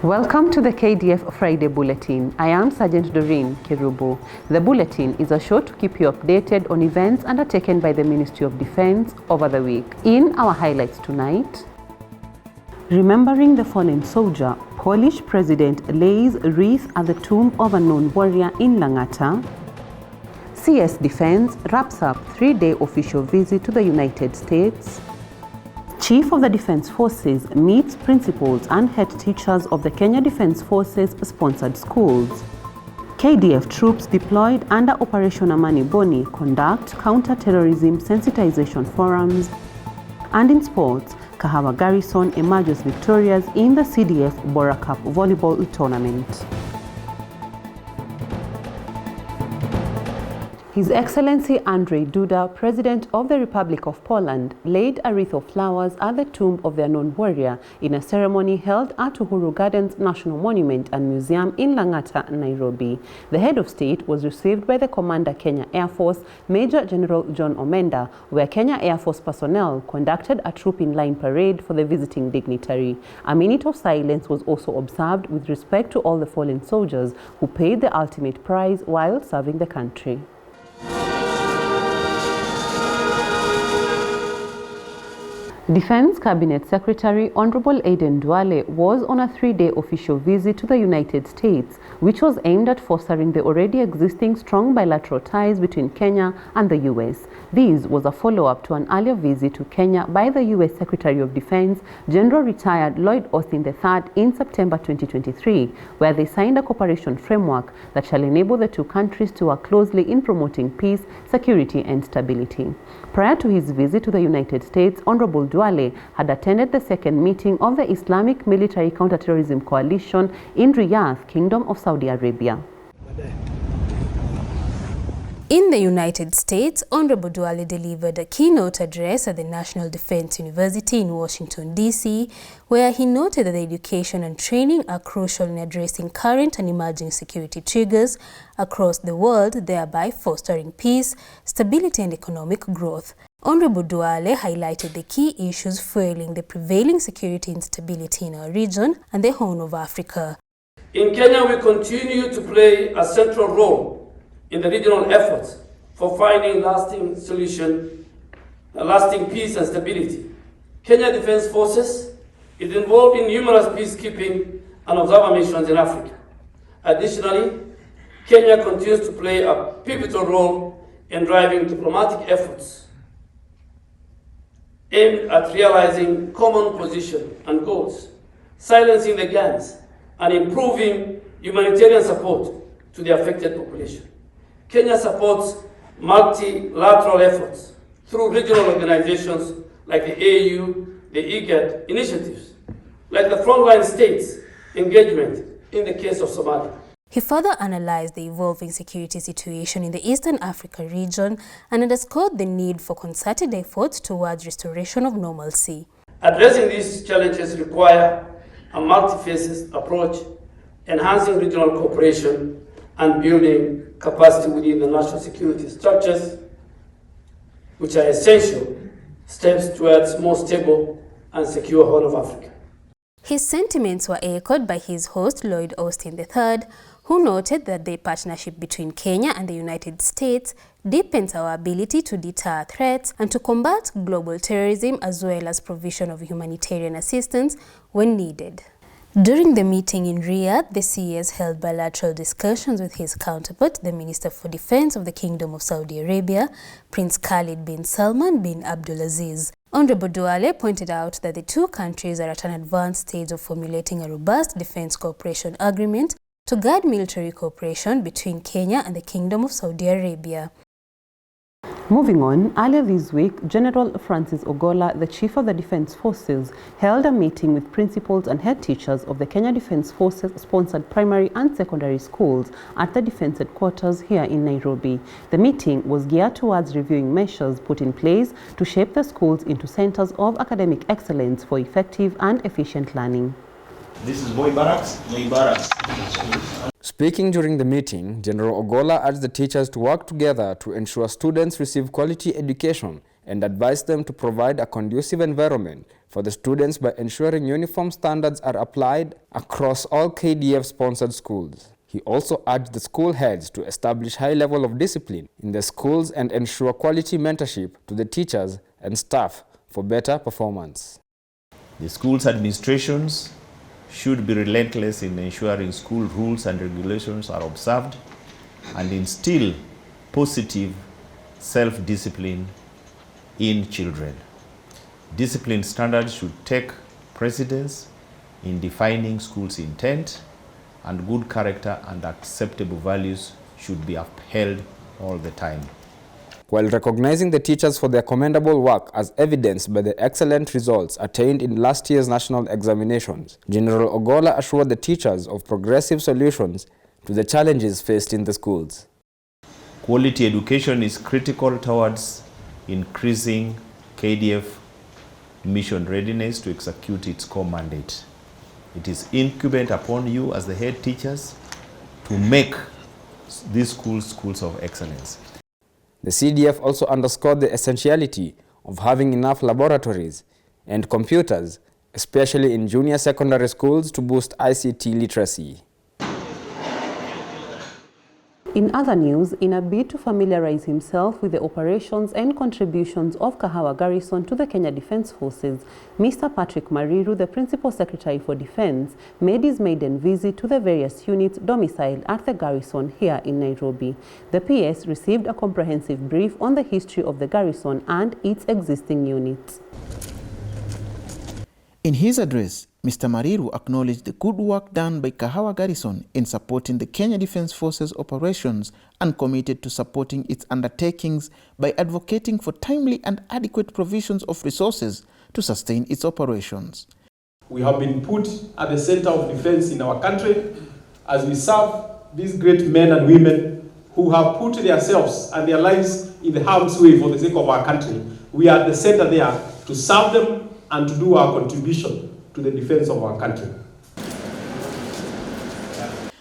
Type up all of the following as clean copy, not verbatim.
Welcome to the Kdf Friday Bulletin. I am Sergeant Doreen Kirubu. The bulletin is a show to keep you updated on events undertaken by the Ministry of Defense over the week. In our highlights tonight, remembering the fallen soldier, Polish President lays wreath at the tomb of a known warrior in Langata. CS Defense wraps up 3-day official visit to the United States. Chief of the Defense Forces meets principals and head teachers of the Kenya Defense Forces sponsored schools. KDF troops deployed under Operation Amani Boni conduct counter-terrorism sensitization forums. And in sports, Kahawa Garrison emerges victorious in the CDF Bora Cup volleyball tournament. His Excellency Andrzej Duda, President of the Republic of Poland, laid a wreath of flowers at the tomb of the unknown warrior in a ceremony held at Uhuru Gardens National Monument and Museum in Langata, Nairobi. The head of state was received by the Commander Kenya Air Force, Major General John Omenda, where Kenya Air Force personnel conducted a troop-in-line parade for the visiting dignitary. A minute of silence was also observed with respect to all the fallen soldiers who paid the ultimate price while serving the country. Defense Cabinet Secretary Honorable Aden Duale was on a 3-day official visit to the United States, which was aimed at fostering the already existing strong bilateral ties between Kenya and the U.S. This was a follow-up to an earlier visit to Kenya by the U.S. Secretary of Defense, General Retired Lloyd Austin III, in September 2023, where they signed a cooperation framework that shall enable the two countries to work closely in promoting peace, security, and stability. Prior to his visit to the United States, Honorable Duale had attended the second meeting of the Islamic Military Counterterrorism Coalition in Riyadh, Kingdom of Saudi Arabia. In the United States, Honorable Duale delivered a keynote address at the National Defense University in Washington, D.C., where he noted that the education and training are crucial in addressing current and emerging security triggers across the world, thereby fostering peace, stability, and economic growth. Honorable Duale highlighted the key issues fueling the prevailing security instability in our region and the Horn of Africa. In Kenya, we continue to play a central role in the regional efforts for finding lasting solution, lasting peace and stability. Kenya Defense Forces is involved in numerous peacekeeping and observer missions in Africa. Additionally, Kenya continues to play a pivotal role in driving diplomatic efforts aimed at realizing common position and goals, silencing the gangs, and improving humanitarian support to the affected population. Kenya supports multilateral efforts through regional organizations like the AU, the IGAD initiatives, like the frontline states engagement in the case of Somalia. He further analyzed the evolving security situation in the Eastern Africa region and underscored the need for concerted efforts towards restoration of normalcy. Addressing these challenges require a multifaceted approach, enhancing regional cooperation and building capacity within the national security structures, which are essential steps towards more stable and secure Horn of Africa. His sentiments were echoed by his host, Lloyd Austin III, who noted that the partnership between Kenya and the United States deepens our ability to deter threats and to combat global terrorism, as well as provision of humanitarian assistance when needed. During the meeting in Riyadh, the CS held bilateral discussions with his counterpart, the Minister for Defense of the Kingdom of Saudi Arabia, Prince Khalid bin Salman bin Abdulaziz. Honorable Duale pointed out that the two countries are at an advanced stage of formulating a robust defense cooperation agreement to guide military cooperation between Kenya and the Kingdom of Saudi Arabia. Moving on, earlier this week, General Francis Ogolla, the Chief of the Defense Forces, held a meeting with principals and head teachers of the Kenya Defense Forces-sponsored primary and secondary schools at the Defense Headquarters here in Nairobi. The meeting was geared towards reviewing measures put in place to shape the schools into centers of academic excellence for effective and efficient learning. This is Boy Barracks, Boy Barracks. Speaking during the meeting, General Ogolla urged the teachers to work together to ensure students receive quality education and advised them to provide a conducive environment for the students by ensuring uniform standards are applied across all KDF-sponsored schools. He also urged the school heads to establish high level of discipline in the schools and ensure quality mentorship to the teachers and staff for better performance. The school's administrations should be relentless in ensuring school rules and regulations are observed and instill positive self-discipline in children. Discipline standards should take precedence in defining school's intent, and good character and acceptable values should be upheld all the time. While recognizing the teachers for their commendable work as evidenced by the excellent results attained in last year's national examinations, General Ogolla assured the teachers of progressive solutions to the challenges faced in the schools. Quality education is critical towards increasing KDF mission readiness to execute its core mandate. It is incumbent upon you as the head teachers to make these schools schools of excellence. The CDF also underscored the essentiality of having enough laboratories and computers, especially in junior secondary schools, to boost ICT literacy. In other news, in a bid to familiarize himself with the operations and contributions of Kahawa Garrison to the Kenya Defence Forces, Mr. Patrick Mariru, the Principal Secretary for Defence, made his maiden visit to the various units domiciled at the garrison here in Nairobi. The PS received a comprehensive brief on the history of the garrison and its existing units. In his address, Mr. Mariru acknowledged the good work done by Kahawa Garrison in supporting the Kenya Defence Forces operations and committed to supporting its undertakings by advocating for timely and adequate provisions of resources to sustain its operations. We have been put at the center of defense in our country as we serve these great men and women who have put themselves and their lives in the harm's way for the sake of our country. We are at the center there to serve them and to do our contribution to the defense of our country.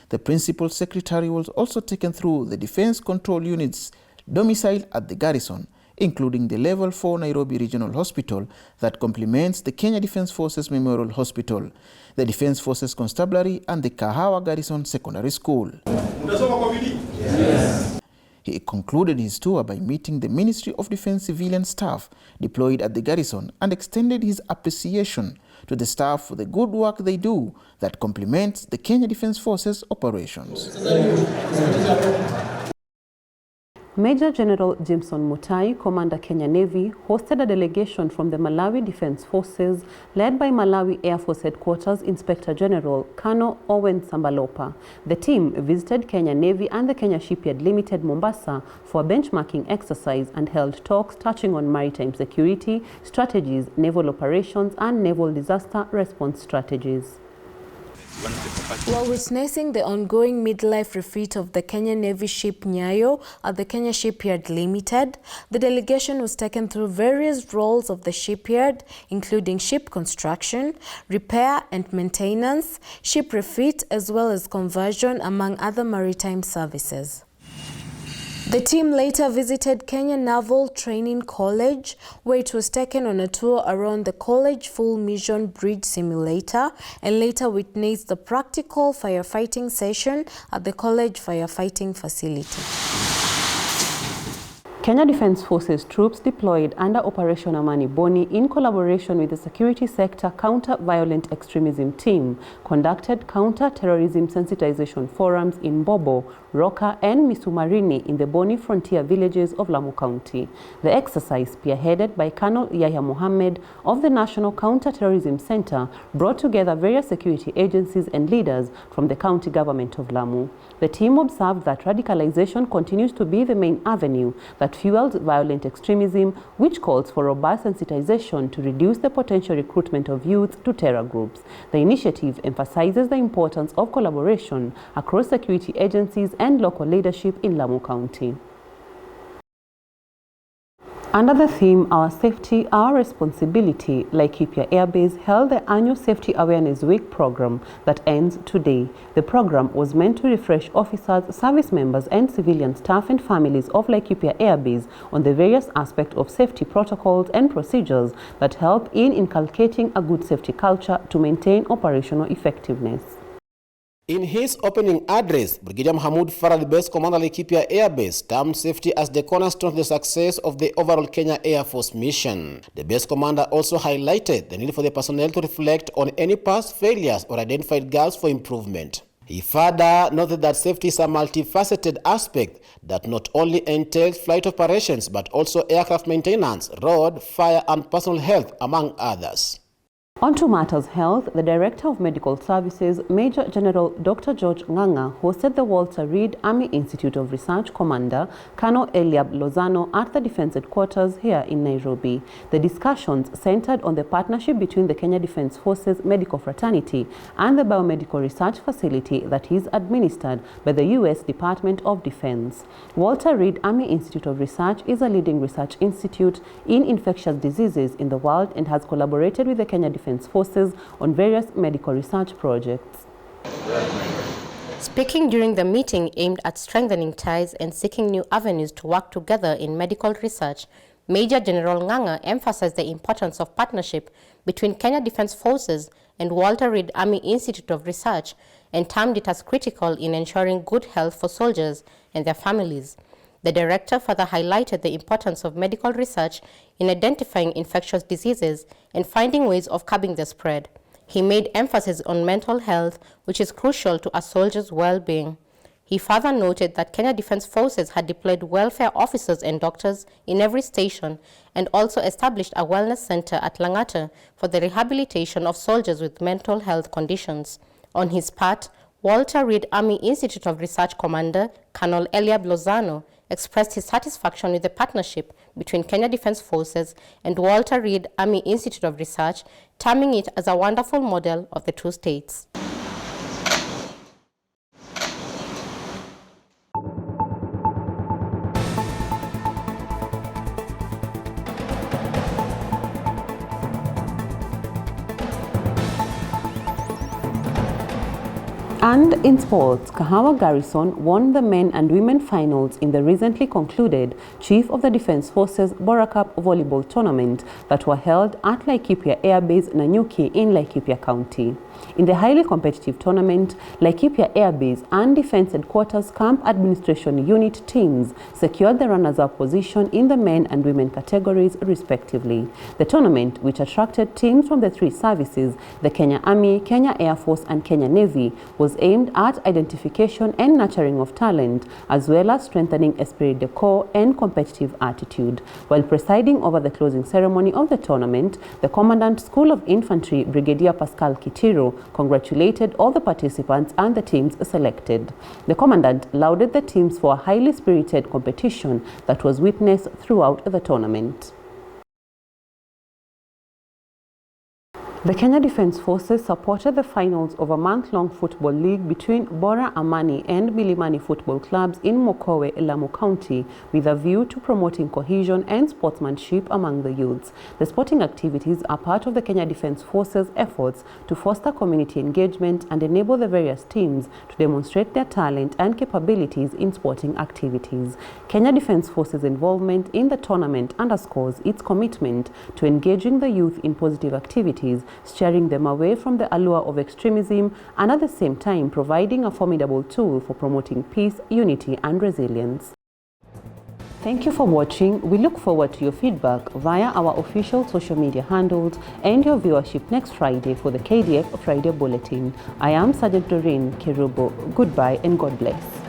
The Principal Secretary was also taken through the defense control units domiciled at the garrison, including the Level 4 Nairobi Regional Hospital that complements the Kenya Defence Forces Memorial Hospital, the Defence Forces Constabulary and the Kahawa Garrison Secondary School. Yes. He concluded his tour by meeting the Ministry of Defence civilian staff deployed at the garrison and extended his appreciation to the staff for the good work they do that complements the Kenya Defence Forces operations. Major General Jameson Mutai, Commander Kenya Navy, hosted a delegation from the Malawi Defence Forces led by Malawi Air Force Headquarters Inspector General Colonel Owen Sambalopa. The team visited Kenya Navy and the Kenya Shipyard Limited Mombasa for a benchmarking exercise and held talks touching on maritime security, strategies, naval operations and naval disaster response strategies. While witnessing the ongoing midlife refit of the Kenya Navy ship Nyayo at the Kenya Shipyard Limited, the delegation was taken through various roles of the shipyard, including ship construction, repair and maintenance, ship refit, as well as conversion, among other maritime services. The team later visited Kenya Naval Training College, where it was taken on a tour around the college full mission bridge simulator and later witnessed the practical firefighting session at the college firefighting facility. Kenya Defence Forces troops deployed under Operation Amani Boni in collaboration with the Security Sector Counter-Violent Extremism Team conducted counter-terrorism sensitization forums in Bobo, Roka and Misumarini in the Boni frontier villages of Lamu County. The exercise, spearheaded by Colonel Yahya Mohammed of the National Counter-Terrorism Center, brought together various security agencies and leaders from the county government of Lamu. The team observed that radicalization continues to be the main avenue that fuels violent extremism, which calls for robust sensitization to reduce the potential recruitment of youth to terror groups. The initiative emphasizes the importance of collaboration across security agencies and local leadership in Lamu County. Under the theme, Our Safety, Our Responsibility, Laikipia Air Base held the annual Safety Awareness Week program that ends today. The program was meant to refresh officers, service members and civilian staff and families of Laikipia Air Base on the various aspects of safety protocols and procedures that help in inculcating a good safety culture to maintain operational effectiveness. In his opening address, Brigadier Mahmoud Farah, the base commander Laikipia Air Base, termed safety as the cornerstone of the success of the overall Kenya Air Force mission. The base commander also highlighted the need for the personnel to reflect on any past failures or identified gaps for improvement. He further noted that safety is a multifaceted aspect that not only entails flight operations but also aircraft maintenance, road, fire and personal health, among others. On to matters health, the Director of Medical Services, Major General Dr. George Nganga, hosted the Walter Reed Army Institute of Research Commander, Colonel Eliab Lozano, at the Defense Headquarters here in Nairobi. The discussions centered on the partnership between the Kenya Defense Forces Medical Fraternity and the Biomedical Research Facility that is administered by the U.S. Department of Defense. Walter Reed Army Institute of Research is a leading research institute in infectious diseases in the world and has collaborated with the Kenya Defense Forces on various medical research projects. Speaking during the meeting aimed at strengthening ties and seeking new avenues to work together in medical research, Major General Nganga emphasized the importance of partnership between Kenya Defense Forces and Walter Reed Army Institute of Research and termed it as critical in ensuring good health for soldiers and their families. The director further highlighted the importance of medical research in identifying infectious diseases and finding ways of curbing the spread. He made emphasis on mental health, which is crucial to a soldier's well-being. He further noted that Kenya Defense Forces had deployed welfare officers and doctors in every station and also established a wellness center at Langata for the rehabilitation of soldiers with mental health conditions. On his part, Walter Reed Army Institute of Research Commander, Colonel Eliab Lozano, expressed his satisfaction with the partnership between Kenya Defense Forces and Walter Reed Army Institute of Research, terming it as a wonderful model of the two states. And in sports, Garrison won the men and women finals in the recently concluded Chief of the Defense Forces Bora Cup volleyball tournament that were held at Laikipia Air Base Nanyuki in Laikipia County. In the highly competitive tournament, Laikipia Air Base and Defense Headquarters Camp Administration Unit teams secured the runners-up position in the men and women categories respectively. The tournament, which attracted teams from the three services, the Kenya Army, Kenya Air Force and Kenya Navy, was aimed at identification and nurturing of talent, as well as strengthening esprit de corps and competitive attitude. While presiding over the closing ceremony of the tournament, the Commandant School of Infantry, Brigadier Pascal Kitiro, congratulated all the participants and the teams selected. The Commandant lauded the teams for a highly spirited competition that was witnessed throughout the tournament. The Kenya Defense Forces supported the finals of a month-long football league between Bora Amani and Milimani football clubs in Mokowe, Lamu County, with a view to promoting cohesion and sportsmanship among the youths. The sporting activities are part of the Kenya Defense Forces' efforts to foster community engagement and enable the various teams to demonstrate their talent and capabilities in sporting activities. Kenya Defense Forces' involvement in the tournament underscores its commitment to engaging the youth in positive activities, steering them away from the allure of extremism, and at the same time providing a formidable tool for promoting peace, unity, and resilience. Thank you for watching. We look forward to your feedback via our official social media handles and your viewership next Friday for the KDF Friday Bulletin. I am Sergeant Doreen Kerubo. Goodbye and God bless.